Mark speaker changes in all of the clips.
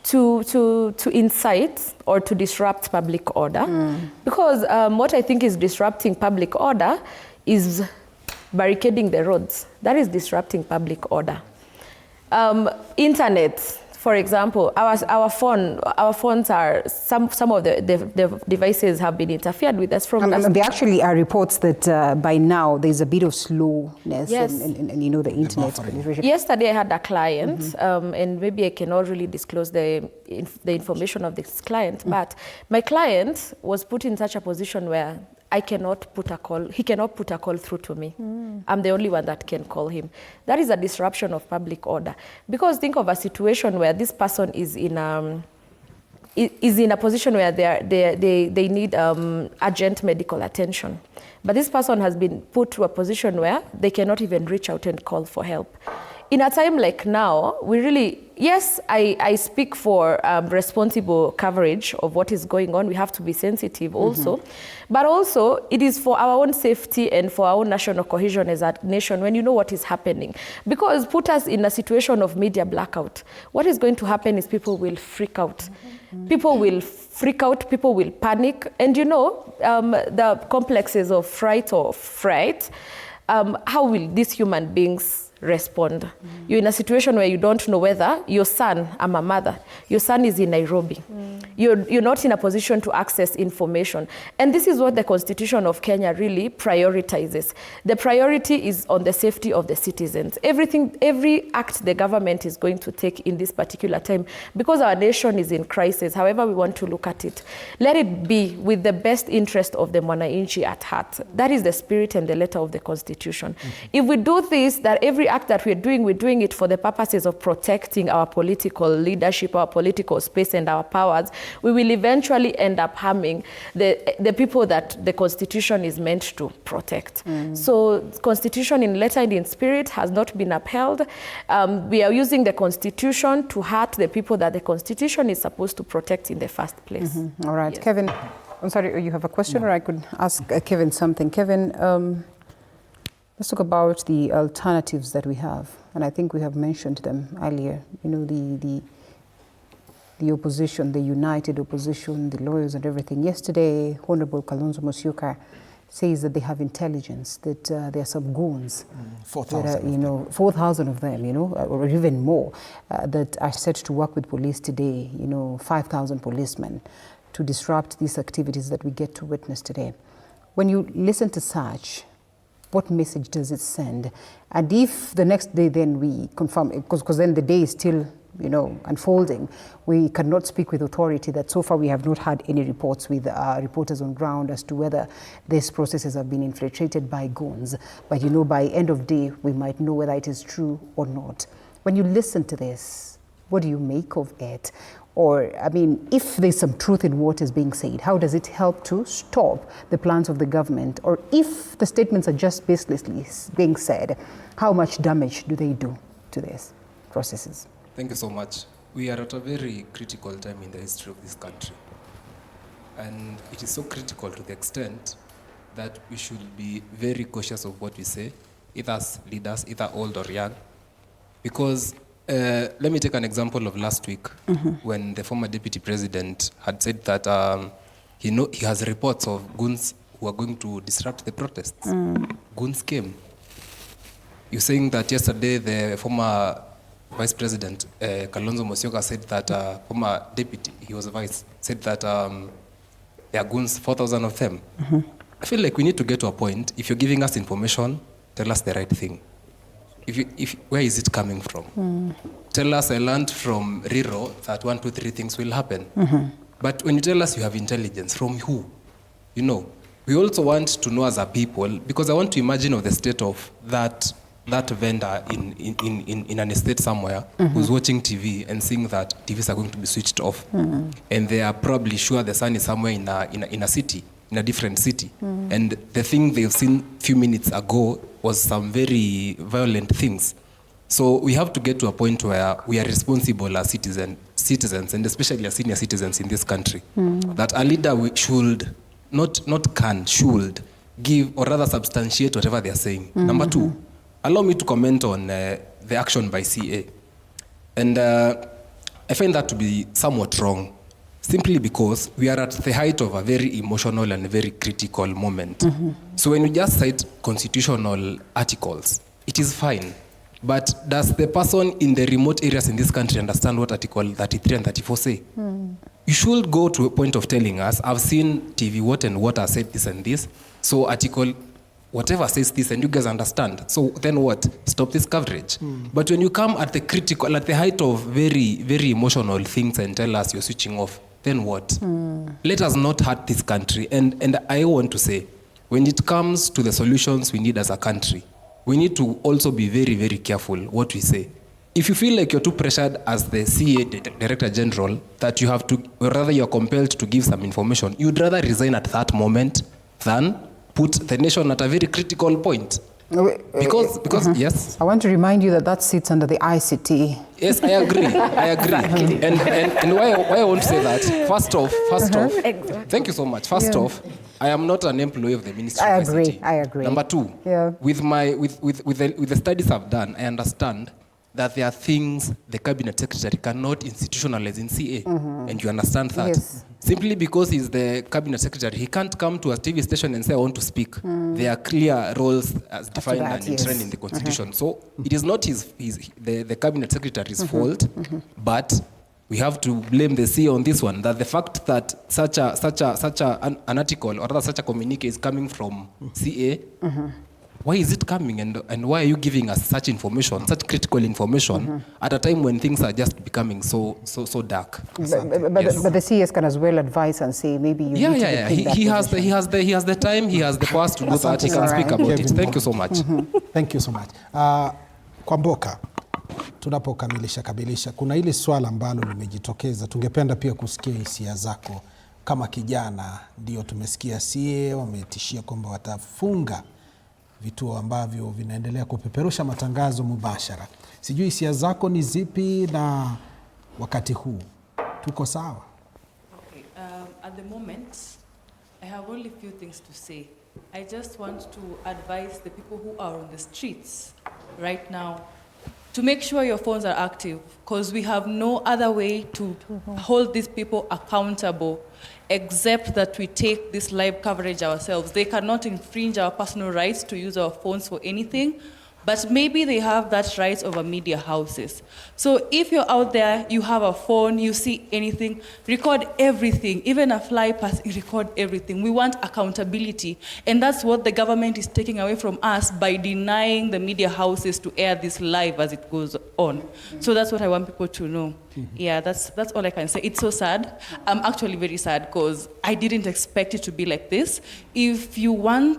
Speaker 1: to incite or to disrupt public order. Because what I think is disrupting public order is barricading the roads. That is disrupting public order. Internet, for example, our phones are, some of the devices have been interfered with. That's from...
Speaker 2: there actually are reports that by now there's a bit of slowness in you know, the internet penetration.
Speaker 1: Yesterday I had a client, and maybe I cannot really disclose the information of this client, but my client was put in such a position where he cannot put a call through to me. I'm the only one that can call him. That is a disruption of public order. Because think of a situation where this person is in a position where they need urgent medical attention. But this person has been put to a position where they cannot even reach out and call for help. In a time like now, we really, yes, I speak for responsible coverage of what is going on. We have to be sensitive also. But also, it is for our own safety and for our own national cohesion as a nation when you know what is happening. Because put us in a situation of media blackout. What is going to happen is people will freak out. People will freak out, people will panic. And you know, the complexes of fright, how will these human beings respond? You're in a situation where you don't know whether your son, I'm a mother, your son is in Nairobi. You're not in a position to access information. And this is what the Constitution of Kenya really prioritizes. The priority is on the safety of the citizens. Every act the government is going to take in this particular time, because our nation is in crisis, however we want to look at it, let it be with the best interest of the mwananchi at heart. That is the spirit and the letter of the Constitution. If we do this, that every act that we're doing it for the purposes of protecting our political leadership, our political space, and our powers, we will eventually end up harming the people that the Constitution is meant to protect. So Constitution in letter and in spirit has not been upheld. We are using the Constitution to hurt the people that the Constitution is supposed to protect in the first place.
Speaker 2: All right, yes. Kevin, I'm sorry, you have a question, or I could ask Kevin something. Kevin, let's talk about the alternatives that we have, and I think we have mentioned them earlier. You know, the opposition, the united opposition, the lawyers and everything. Yesterday, Honorable Kalonzo Musyoka says that they have intelligence, that there are some goons, 4,000, you know, 4,000 of them, you know, or even more, that are set to work with police today. You know, 5,000 policemen to disrupt these activities that we get to witness today. When you listen to such, what message does it send? And if the next day then we confirm, because then the day is still, you know, unfolding, we cannot speak with authority that so far we have not had any reports with reporters on ground as to whether these processes have been infiltrated by goons. But you know, by end of day, we might know whether it is true or not. When you listen to this, what do you make of it? Or, I mean, if there's some truth in what is being said, how does it help to stop the plans of the government? Or if the statements are just baselessly being said, how much damage do they do to these processes?
Speaker 3: Thank you so much. We are at a very critical time in the history of this country. And it is so critical to the extent that we should be very cautious of what we say, either as leaders, either old or young, because let me take an example of last week when the former deputy president had said that he has reports of goons who are going to disrupt the protests. Goons came. You're saying that yesterday the former vice president, Kalonzo Musyoka, said that former deputy, he was a vice, said that there are goons, 4,000 of them. I feel like we need to get to a point, if you're giving us information, tell us the right thing. Where is it coming from? Tell us, I learned from Riro that 1, 2, 3 things will happen. But when you tell us you have intelligence, from who? You know, we also want to know as a people, because I want to imagine of the state of that vendor in an estate somewhere who's watching TV and seeing that TVs are going to be switched off. And they are probably sure the son is somewhere in a city, in a different city. And the thing they've seen a few minutes ago was some very violent things. So we have to get to a point where we are responsible as citizens, and especially as senior citizens in this country, that a leader should, should give, or rather substantiate whatever they are saying. Number 2, allow me to comment on the action by CA. And I find that to be somewhat wrong, simply because we are at the height of a very emotional and very critical moment. So when you just cite constitutional articles, it is fine. But does the person in the remote areas in this country understand what Article 33 and 34 say? You should go to a point of telling us, I've seen TV what and what has said this and this, so Article whatever says this, and you guys understand. So then what? Stop this coverage. But when you come at the critical, at the height of very, very emotional things and tell us you're switching off, then what? Let us not hurt this country. And I want to say, when it comes to the solutions we need as a country, we need to also be very, very careful what we say. If you feel like you're too pressured as the CA Director General, that you have to, or rather you're compelled to give some information, you'd rather resign at that moment than put the nation at a very critical point. Because yes.
Speaker 2: I want to remind you that sits under the ICT.
Speaker 3: Yes, I agree.
Speaker 2: Exactly.
Speaker 3: And why I want to say that, first off, thank you so much. First off, I am not an employee of the Ministry of ICT.
Speaker 2: I agree.
Speaker 3: Number two, with the studies I've done, I understand that there are things the Cabinet Secretary cannot institutionalize in CA. And you understand that. Yes. Simply because he's the Cabinet Secretary, he can't come to a TV station and say, I want to speak. There are clear roles as defined and enshrined in the Constitution. So it is not the Cabinet Secretary's fault, but we have to blame the CA on this one, that the fact that such an article or rather such a communique is coming from CA, why is it coming, and why are you giving us such information, such critical information, at a time when things are just becoming so dark?
Speaker 2: But the CS can as well advise and say maybe you need to
Speaker 3: he has the time, he has the powers to do that. He can speak about it. Thank you so much.
Speaker 4: Thank you so much. Kwa Mboka, tunapokamilisha kuna hili swala ambalo limejitokeza, tungependa pia kusikia hisia zako kama kijana. Ndio tumesikia CA wametishia kwamba watafunga vituo ambavyo vinaendelea kupeperusha matangazo mubashara. Sijui hisia zako ni zipi na wakati huu tuko sawa?
Speaker 5: Okay, at the moment I have only few things to say. I just want to advise the people who are on the streets right now to make sure your phones are active, because we have no other way to hold these people accountable except that we take this live coverage ourselves. They cannot infringe our personal rights to use our phones for anything, but maybe they have that right over media houses. So if you're out there, you have a phone, you see anything, record everything. Even a fly pass, you record everything. We want accountability, and that's what the government is taking away from us by denying the media houses to air this live as it goes on. So that's what I want people to know. Yeah, that's all I can say. It's so sad. I'm actually very sad because I didn't expect it to be like this. If you knew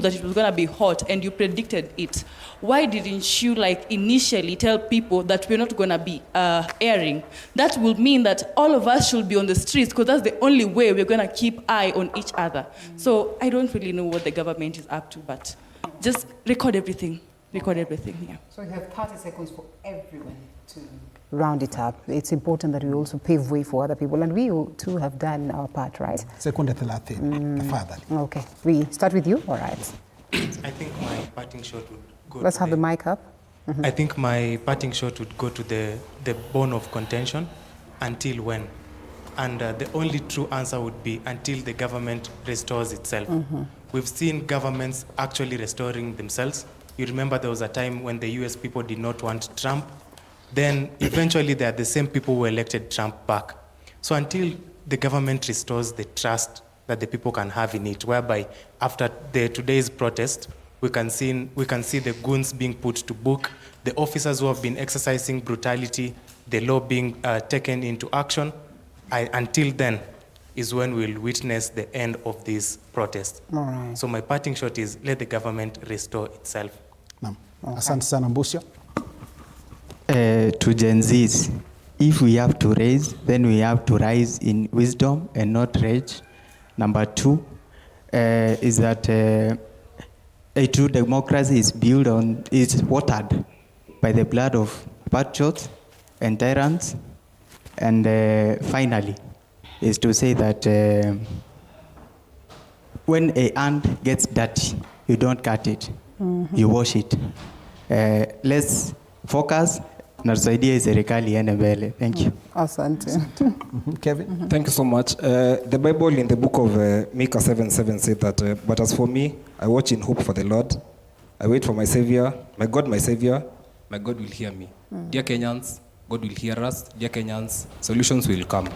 Speaker 5: that it was gonna be hot and you predicted it, why didn't you initially tell people that we're not gonna be airing? That will mean that all of us should be on the streets, because that's the only way we're gonna keep eye on each other. So I don't really know what the government is up to, but just record everything. Record everything, yeah.
Speaker 2: So you have 30 seconds for everyone to round it up. It's important that we also pave way for other people, and we too have done our part, right?
Speaker 4: Sekunde 30, tafadhali.
Speaker 2: Okay, we start with you, all right.
Speaker 6: I think my parting shot would go
Speaker 2: Let's have the mic up.
Speaker 6: I think my parting shot would go to the bone of contention, until when? And the only true answer would be until the government restores itself. We've seen governments actually restoring themselves. You remember there was a time when the US people did not want Trump. Then eventually they are the same people who elected Trump back. So until the government restores the trust that the people can have in it, whereby after today's protest, we can see the goons being put to book, the officers who have been exercising brutality, the law being taken into action. Until then is when we'll witness the end of this protest.
Speaker 2: All right.
Speaker 6: So my parting shot is let the government restore itself.
Speaker 4: Asante sana Mbusio.
Speaker 7: To Gen Zs, if we have to raise, then we have to rise in wisdom and not rage. Number two is that a true democracy is watered by the blood of patriots and tyrants. And finally, is to say that when a hand gets dirty, you don't cut it, you wash it. Let's focus na tusaidia serikali iende mbele. Thank you.
Speaker 2: Asante.
Speaker 4: Kevin?
Speaker 3: Thank you so much. The Bible in the book of Micah 7:7 said that, but as for me, I watch in hope for the Lord. I wait for my Savior. My God will hear me. Dear Kenyans, God will hear us. Dear Kenyans, solutions will come.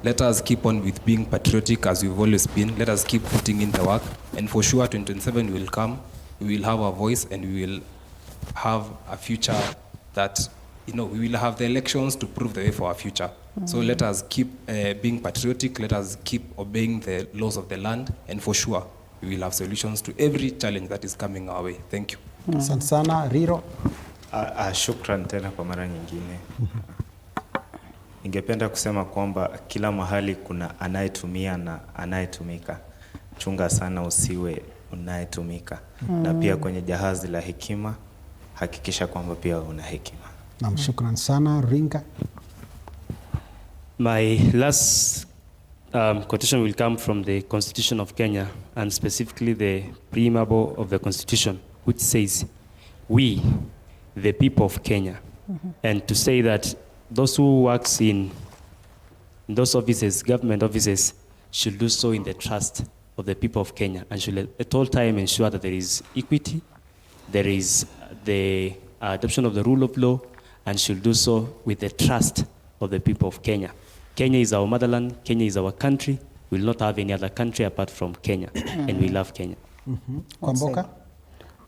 Speaker 3: Let us keep on with being patriotic as we've always been. Let us keep putting in the work. And for sure, 2027 will come. We will have a voice and we will have a future that, we will have the elections to prove the way for our future. So let us keep being patriotic. Let us keep obeying the laws of the land. And for sure, we will have solutions to every challenge that is coming our way. Thank you.
Speaker 4: Asante sana. Riro?
Speaker 8: Shukran tena kwa mara nyingine. Ningependa kusema kwamba kila mahali kuna anayetumia na anayetumika. Chunga sana usiwe unayetumika. Na pia kwenye jahazi la hekima, hakikisha kwamba pia una hekima.
Speaker 4: Naam, shukran sana. Ringa?
Speaker 9: My last quotation will come from the Constitution of Kenya, and specifically the preamble of the Constitution, which says, "We, the people of Kenya," and to say that those who works in those offices, government offices, should do so in the trust of the people of Kenya, and should at all time ensure that there is equity, there is the adoption of the rule of law, and should do so with the trust of the people of Kenya. Kenya is our motherland. Kenya is our country. We will not have any other country apart from Kenya, and we love Kenya.
Speaker 2: Kwamboka?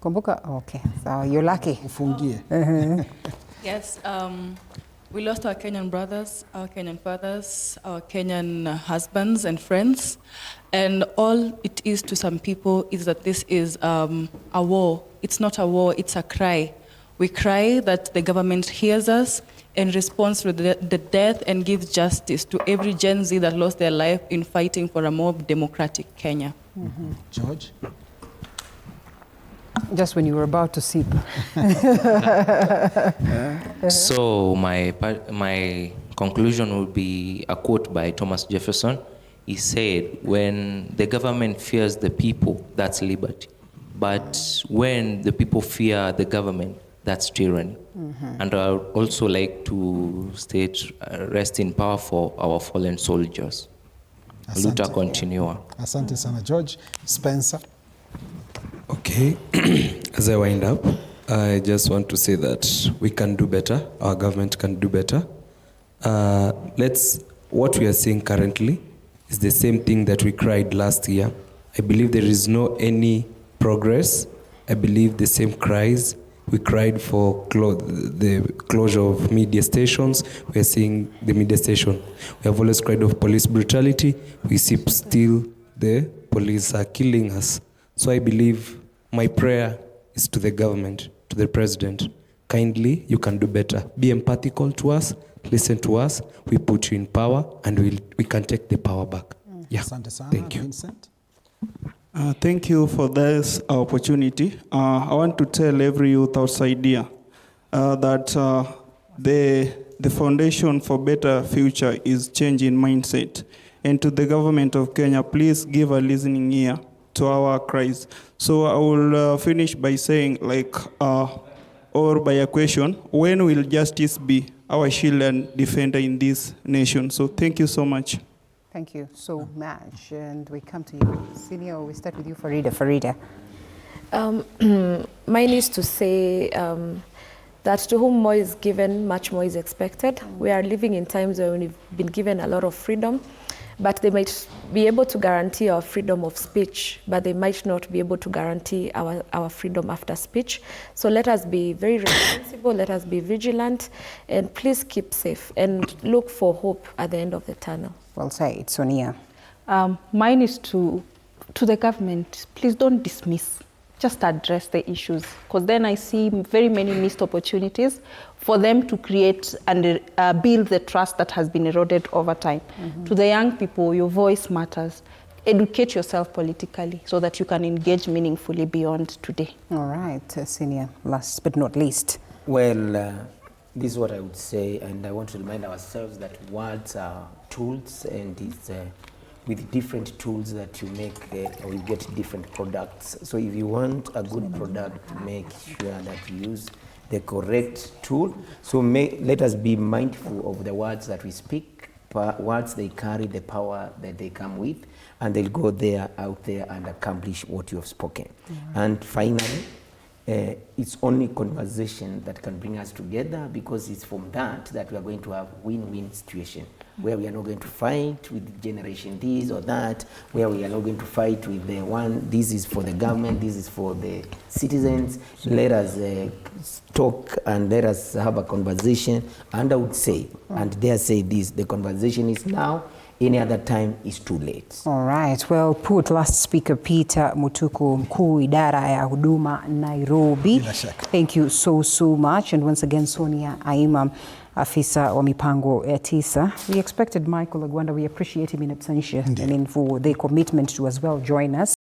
Speaker 2: Kwamboka, okay. So you're lucky.
Speaker 4: Ufungie.
Speaker 5: Yes, we lost our Kenyan brothers, our Kenyan fathers, our Kenyan husbands and friends. And all it is to some people is that this is a war. It's not a war, it's a cry. We cry that the government hears us and responds to the death and gives justice to every Gen Z that lost their life in fighting for a more democratic Kenya.
Speaker 4: George?
Speaker 2: Just when you were about to sip.
Speaker 10: So my conclusion would be a quote by Thomas Jefferson. He said, "When the government fears the people, that's liberty. But when the people fear the government, that's tyranny." And I would also like to state, rest in power for our fallen soldiers. Luta continua.
Speaker 4: Asante sana. George? Spencer?
Speaker 11: Okay, as I wind up, I just want to say that we can do better. Our government can do better. What we are seeing currently is the same thing that we cried last year. I believe there is no any progress. I believe the same cries. We cried for the closure of media stations. We are seeing the media station. We have always cried of police brutality. We see still the police are killing us. So I believe my prayer is to the government, to the president. Kindly, you can do better. Be empathical to us, listen to us. We put you in power, and we can take the power back. Yeah. Thank you.
Speaker 4: Vincent?
Speaker 12: Thank you for this opportunity. I want to tell every youth outside here that the foundation for better future is changing mindset. And to the government of Kenya, please give a listening ear to our cries. So I will finish by saying, or by a question, when will justice be our shield and defender in this nation? So thank you so much.
Speaker 2: Thank you so much. And we come to you, Senior. We start with you, Farida.
Speaker 1: Mine is to say that to whom more is given, much more is expected. We are living in times where we've been given a lot of freedom, but they might be able to guarantee our freedom of speech, but they might not be able to guarantee our freedom after speech. So let us be very responsible, let us be vigilant, and please keep safe and look for hope at the end of the tunnel.
Speaker 2: Well said. Sonia.
Speaker 13: Mine is to the government, please don't dismiss, just address the issues, because then I see very many missed opportunities for them to create and build the trust that has been eroded over time. To the young people, your voice matters. Educate yourself politically so that you can engage meaningfully beyond today.
Speaker 2: All right, Senior, last but not least.
Speaker 14: Well, this is what I would say, and I want to remind ourselves that words are tools, and it's with different tools that you make, or you get different products. So if you want a good product, make sure that you use the correct tool. So let us be mindful of the words that we speak. Words, they carry the power that they come with, and they'll go out there and accomplish what you have spoken. And finally, it's only conversation that can bring us together, because it's from that we are going to have win-win situation, where we are not going to fight with generation this or that, where we are not going to fight with the one, this is for the government, this is for the citizens. Let us talk and let us have a conversation. And I would say, and dare say this, the conversation is now. Any other time is too late. All
Speaker 2: right, well put. Last speaker Peter Mutuku, mkuu idara ya huduma Nairobi. Thank you so much. And once again, Sonia Aima, afisa wa mipango ya TISA. We expected Michael Agwanda. We appreciate him in absentia. I mean, for the commitment to as well join us.